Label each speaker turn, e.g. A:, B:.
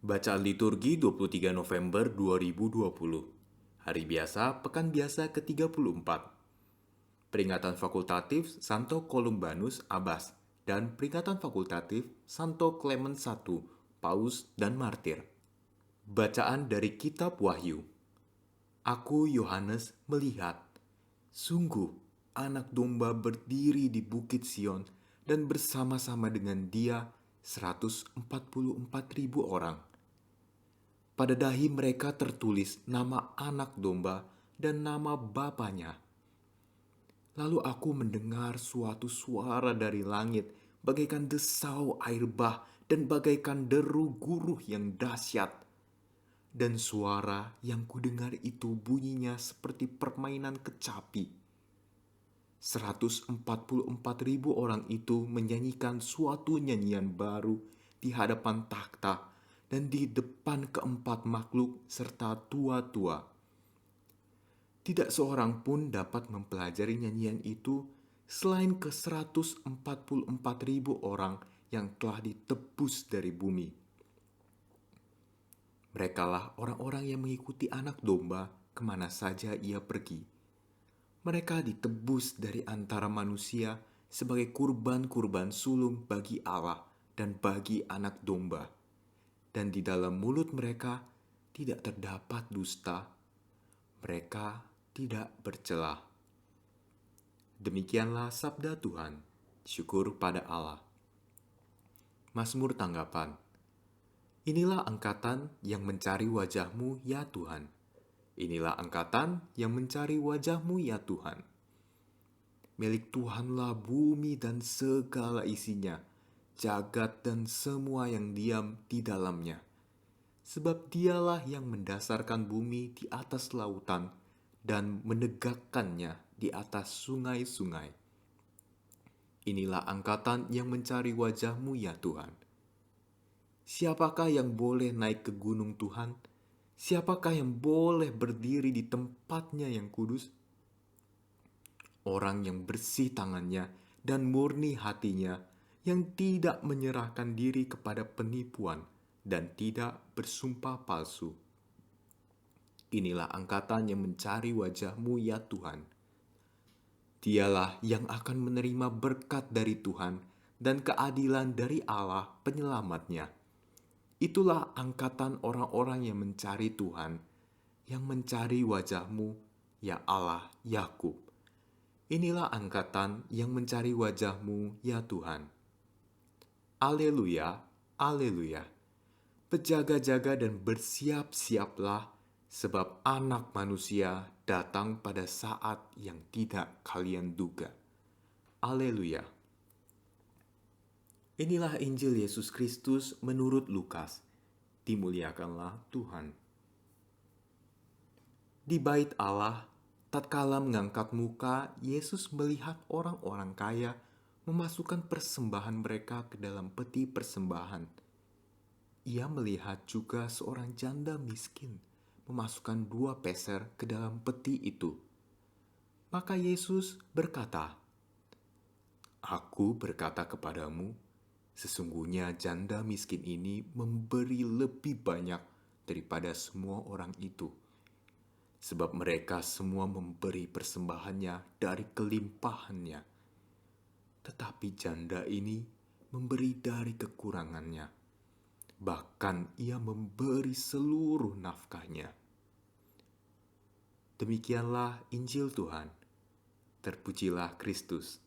A: Bacaan liturgi 23 November 2020. Hari biasa, pekan biasa ke-34. Peringatan fakultatif Santo Columbanus Abbas dan peringatan fakultatif Santo Clement I, Paus dan Martir. Bacaan dari Kitab Wahyu. Aku Yohanes melihat, sungguh anak domba berdiri di bukit Sion dan bersama-sama dengan dia 144.000 orang. Pada dahi mereka tertulis nama anak domba dan nama bapanya. Lalu aku mendengar suatu suara dari langit, bagaikan desau air bah dan bagaikan deru guruh yang dahsyat. Dan suara yang kudengar itu bunyinya seperti permainan kecapi. 144.000 orang itu menyanyikan suatu nyanyian baru di hadapan takhta dan di depan keempat makhluk serta tua-tua. Tidak seorang pun dapat mempelajari nyanyian itu selain ke 144.000 orang yang telah ditebus dari bumi. Merekalah orang-orang yang mengikuti anak domba kemana saja ia pergi. Mereka ditebus dari antara manusia sebagai kurban-kurban sulung bagi Allah dan bagi anak domba. Dan di dalam mulut mereka tidak terdapat dusta. Mereka tidak bercela. Demikianlah sabda Tuhan. Syukur pada Allah. Mazmur tanggapan. Inilah angkatan yang mencari wajah-Mu, ya Tuhan. Inilah angkatan yang mencari wajah-Mu, ya Tuhan. Milik Tuhanlah bumi dan segala isinya, jagat dan semua yang diam di dalamnya. Sebab dialah yang mendasarkan bumi di atas lautan dan menegakkannya di atas sungai-sungai. Inilah angkatan yang mencari wajah-Mu, ya Tuhan. Siapakah yang boleh naik ke gunung Tuhan? Siapakah yang boleh berdiri di tempatnya yang kudus? Orang yang bersih tangannya dan murni hatinya, yang tidak menyerahkan diri kepada penipuan dan tidak bersumpah palsu. Inilah angkatan yang mencari wajah-Mu, ya Tuhan. Dialah yang akan menerima berkat dari Tuhan dan keadilan dari Allah penyelamatnya. Itulah angkatan orang-orang yang mencari Tuhan, yang mencari wajah-Mu, ya Allah Yakub. Inilah angkatan yang mencari wajah-Mu, ya Tuhan. Alleluia, alleluia. Berjaga-jaga dan bersiap-siaplah, sebab anak manusia datang pada saat yang tidak kalian duga. Alleluia. Inilah Injil Yesus Kristus menurut Lukas. Dimuliakanlah Tuhan. Di bait Allah, tatkala mengangkat muka, Yesus melihat orang-orang kaya memasukkan persembahan mereka ke dalam peti persembahan. Ia melihat juga seorang janda miskin memasukkan 2 peser ke dalam peti itu. Maka Yesus berkata, "Aku berkata kepadamu, sesungguhnya janda miskin ini memberi lebih banyak daripada semua orang itu. Sebab mereka semua memberi persembahannya dari kelimpahannya. Tetapi janda ini memberi dari kekurangannya. Bahkan ia memberi seluruh nafkahnya." Demikianlah Injil Tuhan. Terpujilah Kristus.